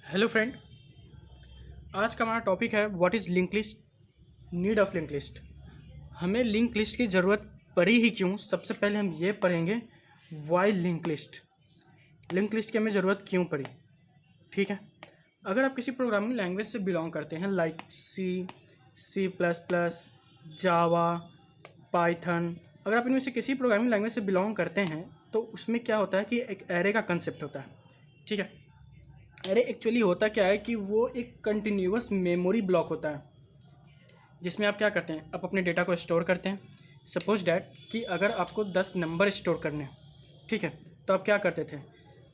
Hello friend. आज का हमारा टॉपिक है what is link list, need of link list. हमें लिंक लिस्ट की ज़रूरत पड़ी ही क्यों। सबसे पहले हम ये पढ़ेंगे why link list, link list की हमें ज़रूरत क्यों पड़ी। ठीक है, अगर आप किसी प्रोग्रामिंग लैंग्वेज से बिलोंग करते हैं लाइक सी++, जावा, पाइथन, अगर आप इनमें से किसी प्रोग्रामिंग लैंग्वेज से बिलोंग करते हैं तो उसमें क्या होता है कि एक एरे का कंसेप्ट होता है। ठीक है, एरे एक्चुअली होता क्या है कि वो एक कंटिन्यूअस मेमोरी ब्लॉक होता है जिसमें आप क्या करते हैं, आप अपने डेटा को स्टोर करते हैं। सपोज डैट कि अगर आपको 10 नंबर स्टोर करने हैं, ठीक है, तो आप क्या करते थे,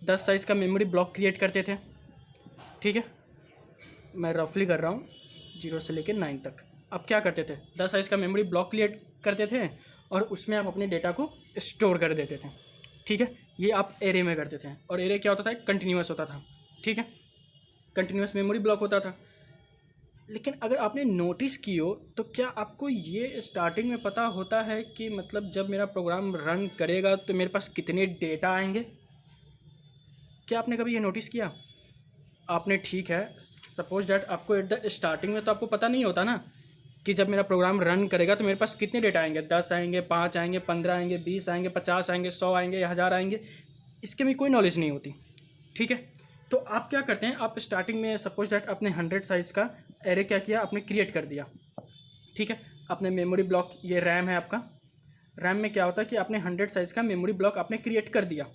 10 साइज़ का मेमोरी ब्लॉक क्रिएट करते थे। ठीक है, मैं रफली कर रहा हूँ 0 से लेकर 9 तक। आप क्या करते थे, 10 साइज़ का मेमोरी ब्लॉक क्रिएट करते थे और उसमें आप अपने डेटा को स्टोर कर देते थे। ठीक है, ये आप एरे में करते थे और एरे क्या होता था, कंटिन्यूअस होता था। ठीक है, कंटिन्यूअस मेमोरी ब्लॉक होता था। लेकिन अगर आपने नोटिस की हो तो क्या आपको ये स्टार्टिंग में पता होता है कि मतलब जब मेरा प्रोग्राम रन करेगा तो मेरे पास कितने डेटा आएंगे। क्या आपने कभी ये नोटिस किया? आपने, ठीक है, सपोज डैट आपको एट द स्टार्टिंग में तो आपको पता नहीं होता ना कि जब मेरा प्रोग्राम रन करेगा तो मेरे पास कितने डेटा आएंगे, 10 आएंगे, 5 आएंगे, 15 आएंगे, 20 आएंगे, 50 आएंगे, 100 आएंगे या 1000 आएंगे। इसके में कोई नॉलेज नहीं होती। ठीक है, तो आप क्या करते हैं, आप स्टार्टिंग में सपोज डैट आपने 100 साइज़ का एरे क्या किया, आपने क्रिएट कर दिया। ठीक है, आपने मेमोरी ब्लॉक, ये रैम है आपका, रैम में क्या होता है कि आपने 100 साइज़ का मेमोरी ब्लॉक आपने क्रिएट कर दिया।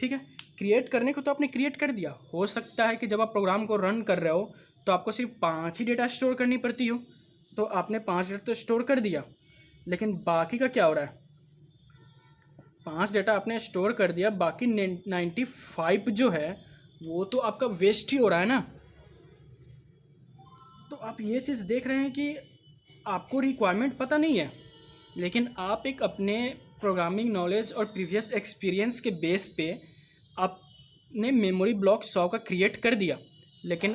ठीक है, क्रिएट करने को तो आपने क्रिएट कर दिया, हो सकता है कि जब आप प्रोग्राम को रन कर रहे हो तो आपको सिर्फ 5 ही डेटा स्टोर करनी पड़ती हो, तो आपने 5 डेटा तो स्टोर कर दिया, लेकिन बाकी का क्या हो रहा है, 5 डेटा आपने स्टोर कर दिया, बाकी 95 जो है वो तो आपका वेस्ट ही हो रहा है ना। तो आप ये चीज़ देख रहे हैं कि आपको रिक्वायरमेंट पता नहीं है, लेकिन आप एक अपने प्रोग्रामिंग नॉलेज और प्रीवियस एक्सपीरियंस के बेस पे आपने मेमोरी ब्लॉक 100 का क्रिएट कर दिया, लेकिन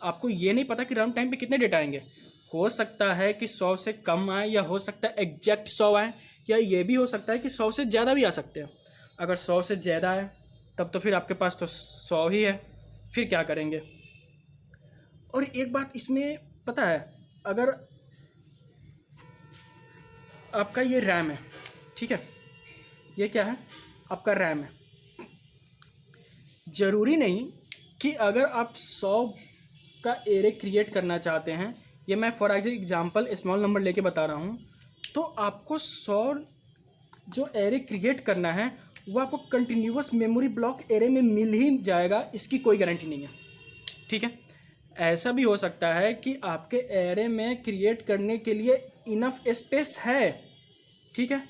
आपको ये नहीं पता कि रन टाइम पे कितने डेटा आएंगे। हो सकता है कि 100 से कम आए, या हो सकता है एग्जैक्ट 100 आए, या ये भी हो सकता है कि 100 से ज़्यादा भी आ सकते हैं। अगर 100 से ज़्यादा आए तब तो फिर आपके पास तो 100 ही है, फिर क्या करेंगे। और एक बात इसमें पता है, अगर आपका ये रैम है, ठीक है, ये क्या है, आपका रैम है, ज़रूरी नहीं कि अगर आप 100 का एरे क्रिएट करना चाहते हैं, ये मैं फॉर एग्जांपल स्मॉल नंबर लेके बता रहा हूँ, तो आपको 100 जो एरे क्रिएट करना है वो आपको कंटिन्यूअस मेमोरी ब्लॉक एरे में मिल ही जाएगा, इसकी कोई गारंटी नहीं है। ठीक है, ऐसा भी हो सकता है कि आपके एरे में क्रिएट करने के लिए इनफ स्पेस है, ठीक है,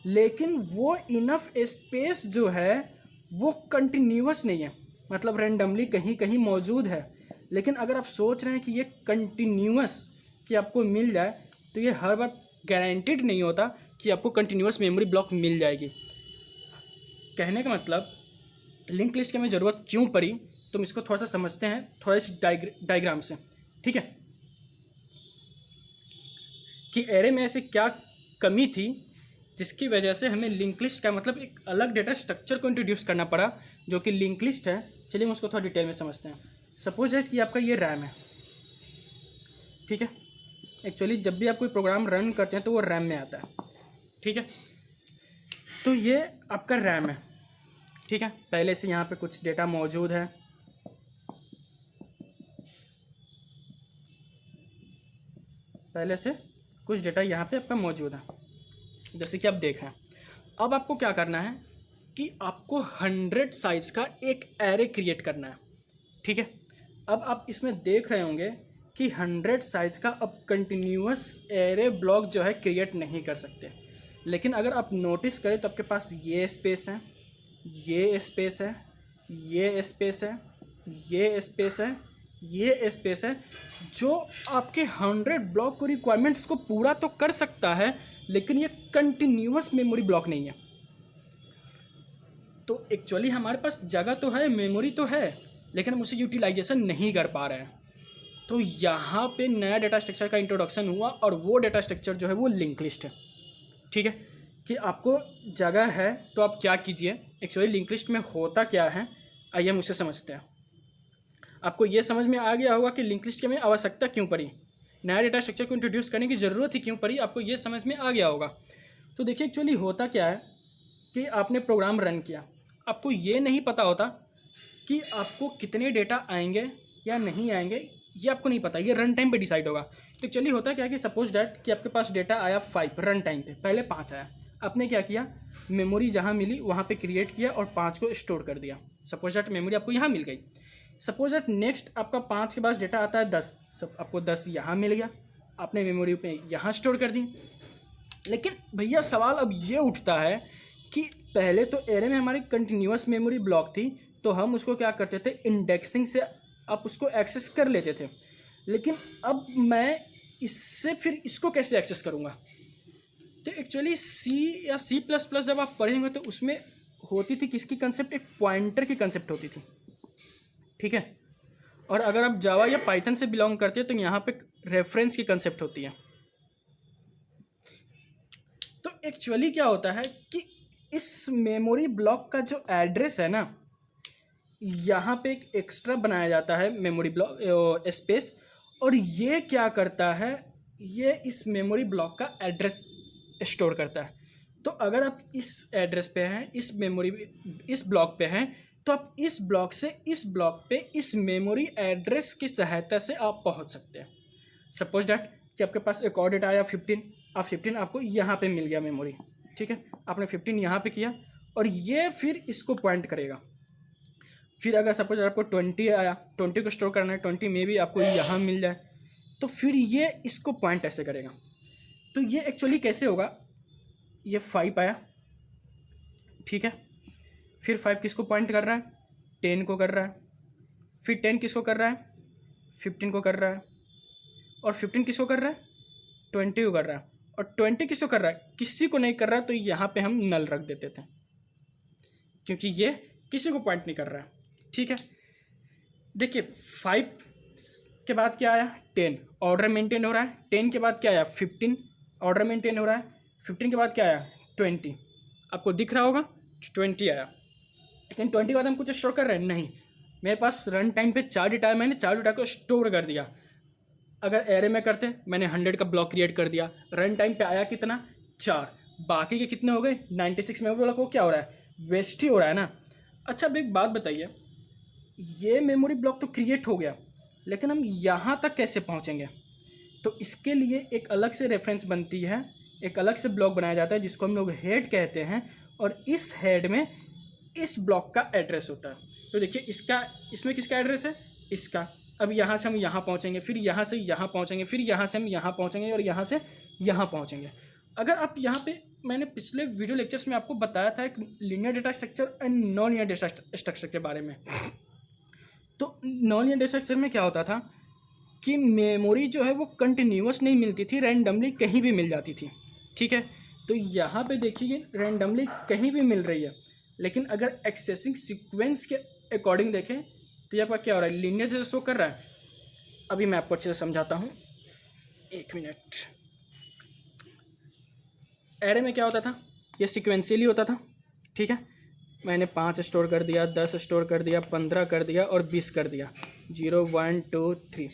लेकिन वो इनफ स्पेस जो है वो कंटिन्यूअस नहीं है, मतलब रेंडमली कहीं कहीं मौजूद है। लेकिन अगर आप सोच रहे हैं कि ये कंटिन्यूअस कि आपको मिल जाए, तो ये हर बार गारंटीड नहीं होता कि आपको कंटिन्यूअस मेमोरी ब्लॉक मिल जाएगी। कहने का मतलब लिंक लिस्ट की हमें ज़रूरत क्यों पड़ी, तुम इसको थोड़ा सा समझते हैं, थोड़ा इस डायग्राम से। ठीक है, कि एरे में ऐसी क्या कमी थी जिसकी वजह से हमें लिंक लिस्ट का मतलब एक अलग डेटा स्ट्रक्चर को इंट्रोड्यूस करना पड़ा, जो कि लिंक लिस्ट है। चलिए हम उसको थोड़ा डिटेल में समझते हैं। सपोज है कि आपका ये रैम है, ठीक है, एक्चुअली जब भी आप कोई प्रोग्राम रन करते हैं तो वो रैम में आता है। ठीक है, तो ये आपका रैम है, ठीक है, पहले से यहाँ पे कुछ डेटा मौजूद है, पहले से कुछ डेटा यहाँ पे आपका मौजूद है, जैसे कि आप देख रहे हैं। अब आपको क्या करना है कि आपको 100 साइज़ का एक एरे क्रिएट करना है। ठीक है, अब आप इसमें देख रहे होंगे कि 100 साइज़ का अब कंटिन्यूअस एरे ब्लॉक जो है क्रिएट नहीं कर सकते। लेकिन अगर आप नोटिस करें तो आपके पास ये स्पेस है, ये स्पेस है, ये स्पेस है, ये स्पेस है, ये स्पेस है, जो आपके 100 ब्लॉक को रिक्वायरमेंट्स को पूरा तो कर सकता है, लेकिन ये कंटिन्यूअस मेमोरी ब्लॉक नहीं है। तो एक्चुअली हमारे पास जगह तो है, मेमोरी तो है, लेकिन हम उसे यूटिलाइजेशन नहीं कर पा रहे हैं। तो यहाँ पे नया डेटा स्ट्रक्चर का इंट्रोडक्शन हुआ, और वो डेटा स्ट्रक्चर जो है वो लिंक लिस्ट है। ठीक है, कि आपको जगह है तो आप क्या कीजिए, एक्चुअली लिंक लिस्ट में होता क्या है, आइए हम उसे समझते हैं। आपको ये समझ में आ गया होगा कि लिंक लिस्ट की हमें आवश्यकता क्यों पड़ी, नया डेटा स्ट्रक्चर को इंट्रोड्यूस करने की ज़रूरत ही क्यों पड़ी, आपको ये समझ में आ गया होगा। तो देखिए एक्चुअली होता क्या है कि आपने प्रोग्राम रन किया, आपको ये नहीं पता होता कि आपको कितने डेटा आएंगे या नहीं आएंगे, ये आपको नहीं पता, ये रन टाइम पे डिसाइड होगा। तो एक्चुअली होता क्या है कि सपोज डैट कि आपके पास डेटा आया 5 रन टाइम पे, पहले 5 आया, आपने क्या किया, मेमोरी जहाँ मिली वहाँ पे क्रिएट किया और 5 को स्टोर कर दिया। सपोज डैट मेमोरी आपको यहाँ मिल गई। सपोज डैट नेक्स्ट आपका 5 के बाद डेटा आता है 10, सब आपको 10 यहाँ मिल गया, आपने मेमोरी पे यहाँ स्टोर कर दी। लेकिन भैया सवाल अब ये उठता है कि पहले तो एरे में हमारी कंटिन्यूअस मेमोरी ब्लॉक थी, तो हम उसको क्या करते थे, इंडेक्सिंग से आप उसको एक्सेस कर लेते थे। लेकिन अब मैं इससे फिर इसको कैसे एक्सेस करूँगा? तो एक्चुअली सी या C++ जब आप पढ़ेंगे तो उसमें होती थी किसकी कंसेप्ट, एक पॉइंटर की कंसेप्ट होती थी, ठीक है। और अगर आप जावा या पाइथन से बिलोंग करते हैं तो यहाँ पे रेफरेंस की कंसेप्ट होती है। तो एक्चुअली क्या होता है कि इस मेमोरी ब्लॉक का जो एड्रेस है ना, यहाँ पे एक एक्स्ट्रा बनाया जाता है मेमोरी ब्लॉक स्पेस, और ये क्या करता है, ये इस मेमोरी ब्लॉक का एड्रेस स्टोर करता है। तो अगर आप इस एड्रेस पे हैं, इस ब्लॉक पे हैं, तो आप इस ब्लॉक से इस ब्लॉक पे इस मेमोरी एड्रेस की सहायता से आप पहुंच सकते हैं। सपोज डैट कि आपके पास एक और डेटा आया 15, आप 15 आपको यहाँ पे मिल गया मेमोरी, ठीक है, आपने 15 यहाँ पे किया और ये फिर इसको पॉइंट करेगा। फिर अगर सपोज आपको 20 आया, 20 को स्टोर करना है, 20 में भी आपको यहाँ मिल जाए, तो फिर ये इसको पॉइंट ऐसे करेगा। तो ये एक्चुअली कैसे होगा, ये 5 आया, ठीक है, फिर 5 किसको पॉइंट कर रहा है, 10 को कर रहा है, फिर 10 किसको कर रहा है, 15 को कर रहा है, और 15 किसको कर रहा है, 20 को कर रहा है, और 20 किसको कर रहा है, किसी को नहीं कर रहा है। तो यहाँ पे हम नल रख देते थे क्योंकि ये किसी को पॉइंट नहीं कर रहा है, ठीक है। देखिए 5 के बाद क्या आया, 10, ऑर्डर मेंटेन हो रहा है। 10 के बाद क्या आया, 15, ऑर्डर मेंटेन हो रहा है। 15 के बाद क्या आया, 20, आपको दिख रहा होगा 20 आया। लेकिन 20 के बाद हम कुछ स्टोर कर रहे हैं नहीं, मेरे पास रन टाइम पे 4 डेटा है, मैंने 4 डेटा को स्टोर कर दिया। अगर एरे में करते मैंने 100 का ब्लॉक क्रिएट कर दिया, रन टाइम पे आया कितना, 4, बाकी के कितने हो गए 96 मेमोरी ब्लॉक को क्या हो रहा है, वेस्ट ही हो रहा है ना। अच्छा अब एक बात बताइए, ये मेमोरी ब्लॉक तो क्रिएट हो गया, लेकिन हम यहाँ तक कैसे पहुँचेंगे? तो इसके लिए एक अलग से रेफरेंस बनती है, एक अलग से ब्लॉक बनाया जाता है जिसको हम लोग हेड कहते हैं, और इस हेड में इस ब्लॉक का एड्रेस होता है। तो देखिए इसमें किसका एड्रेस है, इसका। अब यहाँ से हम यहाँ पहुँचेंगे, फिर यहाँ से यहाँ पहुँचेंगे, फिर यहाँ से हम यहाँ पहुँचेंगे, और यहाँ से यहाँ पहुँचेंगे। अगर आप यहाँ पे, मैंने पिछले वीडियो लेक्चर्स में आपको बताया था एक linear data structure and non linear data structure के बारे में। तो नॉन लीनियर डेटा स्ट्रक्चर में क्या होता था कि मेमोरी जो है वो कंटिन्यूअस नहीं मिलती थी, रैंडमली कहीं भी मिल जाती थी, ठीक है। तो यहाँ पे देखिए रैंडमली कहीं भी मिल रही है, लेकिन अगर एक्सेसिंग सीक्वेंस के अकॉर्डिंग देखें तो यहाँ पर क्या हो रहा है, लीनियर जैसे शो कर रहा है। अभी मैं आपको अच्छे से समझाता हूँ, 1 मिनट। एरे में क्या होता था, ये सिक्वेंशियली होता था, ठीक है। मैंने 5 स्टोर कर दिया, 10 स्टोर कर दिया, 15 कर दिया और 20 कर दिया, 0 1 2 3।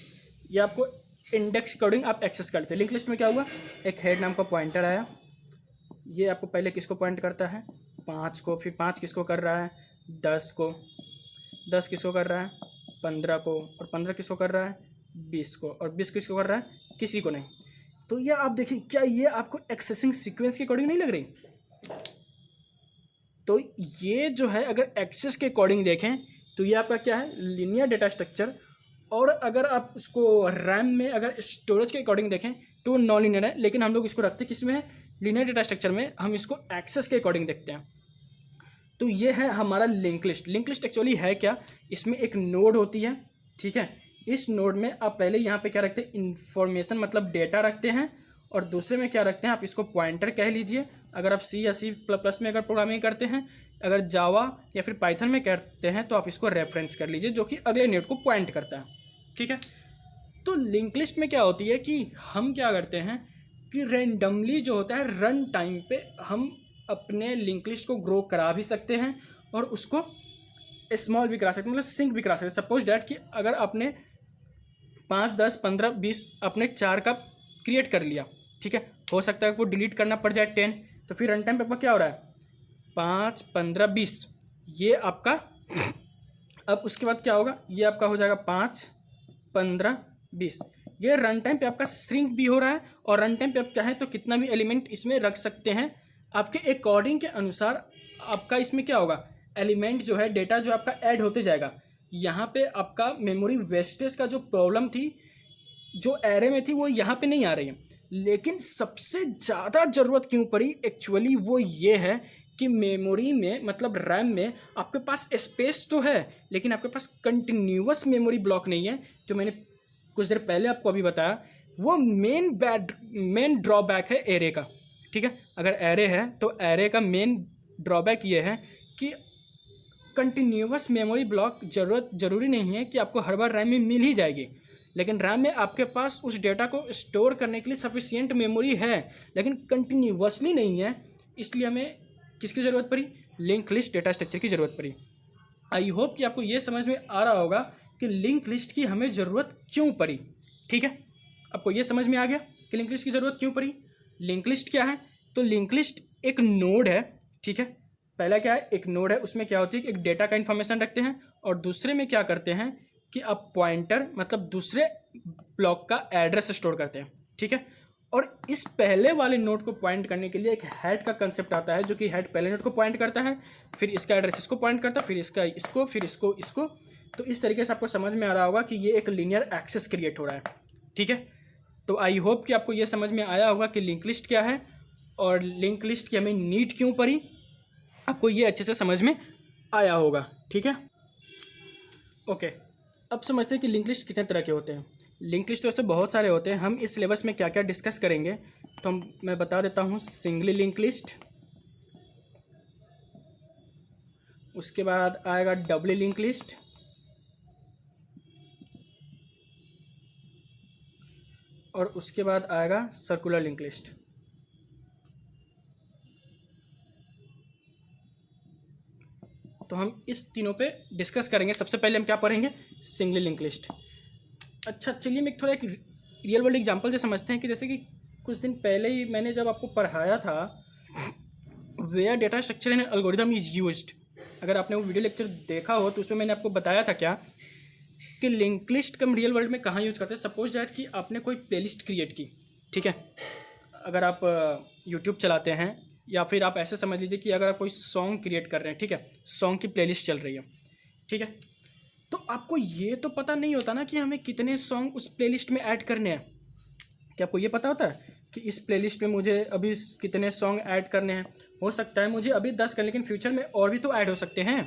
ये आपको इंडेक्स अकॉर्डिंग आप एक्सेस करते हैं। लिंक लिस्ट में क्या हुआ, एक हेड नाम का पॉइंटर आया, ये आपको पहले किसको पॉइंट करता है, 5 को, फिर 5 किसको कर रहा है, 10 को, 10 किसको कर रहा है, 15 को, और 15 किसको कर रहा है, 20 को, और 20 किसको कर रहा है, किसी को नहीं। तो ये आप देखिए, क्या ये आपको एक्सेसिंग सीक्वेंस के अकॉर्डिंग नहीं लग रही? तो ये जो है अगर एक्सेस के अकॉर्डिंग देखें तो ये आपका क्या है, लीनियर डेटा स्ट्रक्चर। और अगर आप उसको रैम में अगर स्टोरेज के अकॉर्डिंग देखें तो नॉन लीनियर है, लेकिन हम लोग इसको रखते हैं किस में है, लीनियर डेटा स्ट्रक्चर में। हम इसको एक्सेस के अकॉर्डिंग देखते हैं। तो ये है हमारा link list. Link list actually है क्या, इसमें एक नोड होती है, ठीक है। इस नोड में आप पहले यहाँ पे क्या रखते हैं, इंफॉर्मेशन मतलब डेटा रखते हैं, और दूसरे में क्या रखते हैं, आप इसको पॉइंटर कह लीजिए। अगर आप C या C++ में अगर प्रोग्रामिंग करते हैं, अगर जावा या फिर पाइथन में करते हैं तो आप इसको रेफरेंस कर लीजिए, जो कि अगले नोड को पॉइंट करता है, ठीक है। तो लिंक लिस्ट में क्या होती है कि हम क्या करते हैं कि रेंडमली जो होता है रन टाइम पे हम अपने लिंक लिस्ट को ग्रो करा भी सकते हैं और उसको स्मॉल भी करा सकते हैं, मतलब सिंक भी करा सकते हैं। सपोज डैट कि अगर आपने 5, 10, 15, 20 अपने 4 का क्रिएट कर लिया, ठीक है, हो सकता है आपको डिलीट करना पड़ जाए 10, तो फिर रन टाइम पे आपका क्या हो रहा है 5, 15, 20, ये आपका अब उसके बाद क्या होगा, ये आपका हो जाएगा 5, 15, 20। ये रन टाइम पे आपका श्रिंक भी हो रहा है, और रन टाइम पे आप चाहें तो कितना भी एलिमेंट इसमें रख सकते हैं आपके अकॉर्डिंग के अनुसार। आपका इसमें क्या होगा, एलिमेंट जो है, डेटा जो आपका ऐड होते जाएगा। यहाँ पे आपका मेमोरी वेस्टेज का जो प्रॉब्लम थी, जो एरे में थी, वो यहाँ पे नहीं आ रही है। लेकिन सबसे ज़्यादा ज़रूरत क्यों पड़ी एक्चुअली, वो ये है कि मेमोरी में, मतलब रैम में, आपके पास स्पेस तो है, लेकिन आपके पास कंटिन्यूअस मेमोरी ब्लॉक नहीं है। जो मैंने कुछ देर पहले आपको अभी बताया, वो मेन ड्रॉबैक है एरे का, ठीक है। अगर एरे है तो एरे का मेन ड्रॉबैक ये है कि कंटिन्यूअस मेमोरी ब्लॉक ज़रूरी नहीं है कि आपको हर बार रैम में मिल ही जाएगी, लेकिन रैम में आपके पास उस डेटा को स्टोर करने के लिए सफिशिएंट मेमोरी है, लेकिन कंटिन्यूअसली नहीं है। इसलिए हमें किसकी ज़रूरत पड़ी, लिंक लिस्ट डेटा स्ट्रक्चर की ज़रूरत पड़ी। आई होप कि आपको ये समझ में आ रहा होगा कि लिंक लिस्ट की हमें ज़रूरत क्यों पड़ी, ठीक है। आपको ये समझ में आ गया कि लिंक लिस्ट की ज़रूरत क्यों पड़ी। लिंक लिस्ट क्या है, तो लिंक लिस्ट एक नोड है, ठीक है। पहला क्या है, एक नोड है, उसमें क्या होती है कि एक डेटा का इन्फॉर्मेशन रखते हैं, और दूसरे में क्या करते हैं कि आप पॉइंटर, मतलब दूसरे ब्लॉक का एड्रेस स्टोर करते हैं, ठीक है। और इस पहले वाले नोड को पॉइंट करने के लिए एक हेड का कंसेप्ट आता है, जो कि हेड पहले नोड को पॉइंट करता है, फिर इसका एड्रेस इसको पॉइंट करता है, फिर इसका इसको, फिर इसको। तो इस तरीके से आपको समझ में आ रहा होगा कि ये एक लीनियर एक्सेस क्रिएट हो रहा है, ठीक है। तो आई होप कि आपको ये समझ में आया होगा कि लिंक लिस्ट क्या है और लिंक लिस्ट की हमें नीड क्यों पड़ी। आपको ये अच्छे से समझ में आया होगा, ठीक है। ओके, अब समझते हैं कि लिंक लिस्ट कितने तरह के होते हैं। लिंक लिस्ट वैसे बहुत सारे होते हैं। हम इस सिलेबस में क्या क्या डिस्कस करेंगे, तो मैं बता देता हूँ। सिंगली लिंक लिस्ट, उसके बाद आएगा डबली लिंक लिस्ट, और उसके बाद आएगा सर्कुलर लिंक लिस्ट। तो हम इस तीनों पे डिस्कस करेंगे। सबसे पहले हम क्या पढ़ेंगे, सिंगली लिंक लिस्ट। अच्छा, चलिए मैं एक रियल वर्ल्ड एग्जांपल से समझते हैं कि जैसे कि कुछ दिन पहले ही मैंने जब आपको पढ़ाया था where data structure and algorithm is used. अगर आपने वो वीडियो लेक्चर देखा हो तो उसमें मैंने आपको बताया था क्या कि लिंक लिस्ट हम रियल वर्ल्ड में कहाँ यूज़ करते हैं। सपोज दैट कि आपने कोई प्लेलिस्ट क्रिएट की, ठीक है। अगर आप यूट्यूब चलाते हैं, या फिर आप ऐसे समझ लीजिए कि अगर आप कोई सॉन्ग क्रिएट कर रहे हैं, ठीक है, सॉन्ग की प्लेलिस्ट चल रही है, ठीक है। तो आपको ये तो पता नहीं होता ना कि हमें कितने सॉन्ग उस प्लेलिस्ट में ऐड करने हैं। क्या आपको ये पता होता है कि इस प्लेलिस्ट में मुझे अभी कितने सॉन्ग ऐड करने हैं? हो सकता है मुझे अभी 10 करने, लेकिन फ्यूचर में और भी तो ऐड हो सकते हैं।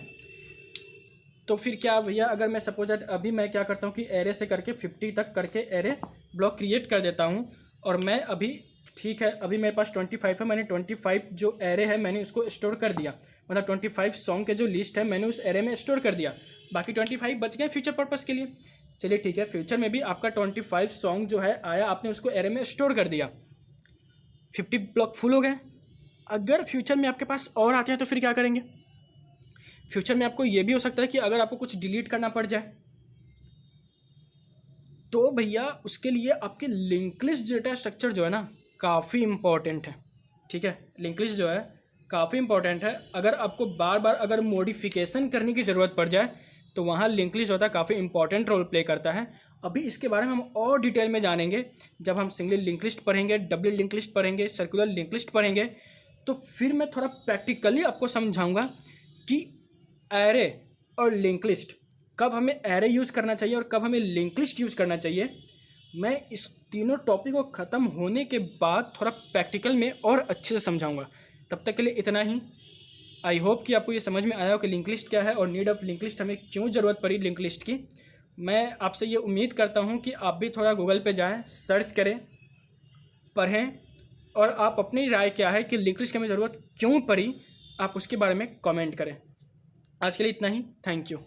तो फिर क्या भैया, अगर मैं सपोज दैट अभी मैं क्या करता हूँ कि एरे से करके 50 तक करके एरे ब्लॉक क्रिएट कर देता हूँ, और मैं अभी, ठीक है, अभी मेरे पास 25 है, मैंने 25 जो एरे है मैंने उसको स्टोर कर दिया, मतलब 25 सॉन्ग के जो लिस्ट है मैंने उस एरे में स्टोर कर दिया, बाकी 25 बच गए फ्यूचर पर्पज़ के लिए। चलिए ठीक है, फ्यूचर में भी आपका 25 सॉन्ग जो है आया, आपने उसको एरे में स्टोर कर दिया, 50 ब्लॉक फुल हो गए। अगर फ्यूचर में आपके पास और आते हैं तो फिर क्या करेंगे? फ्यूचर में आपको ये भी हो सकता है कि अगर आपको कुछ डिलीट करना पड़ जाए, तो भैया उसके लिए आपके लिंक लिस्ट डेटा स्ट्रक्चर जो है ना काफ़ी इंपॉर्टेंट है, ठीक है। लिंक लिस्ट जो है काफ़ी इंपॉर्टेंट है। अगर आपको बार बार अगर मॉडिफिकेशन करने की ज़रूरत पड़ जाए तो वहाँ लिंक लिस्ट होता है, काफ़ी इंपॉर्टेंट रोल प्ले करता है। अभी इसके बारे में हम और डिटेल में जानेंगे जब हम सिंगल लिंक लिस्ट पढ़ेंगे, डबल लिंक लिस्ट पढ़ेंगे, सर्कुलर लिंक लिस्ट पढ़ेंगे। तो फिर मैं थोड़ा प्रैक्टिकली आपको समझाऊंगा कि एरे और लिंक लिस्ट, कब हमें एरे यूज़ करना चाहिए और कब हमें लिंक लिस्ट यूज़ करना चाहिए। मैं इस तीनों टॉपिक को ख़त्म होने के बाद थोड़ा प्रैक्टिकल में और अच्छे से समझाऊंगा। तब तक के लिए इतना ही। आई होप कि आपको ये समझ में आया हो कि लिंक लिस्ट क्या है और नीड ऑफ लिंक लिस्ट, हमें क्यों ज़रूरत पड़ी लिंक लिस्ट की। मैं आपसे ये उम्मीद करता हूँ कि आप भी थोड़ा गूगल पे जाएं, सर्च करें, पढ़ें, और आप अपनी राय क्या है कि लिंक लिस्ट की हमें ज़रूरत क्यों पड़ी, आप उसके बारे में कमेंट करें। आज के लिए इतना ही। Thank you.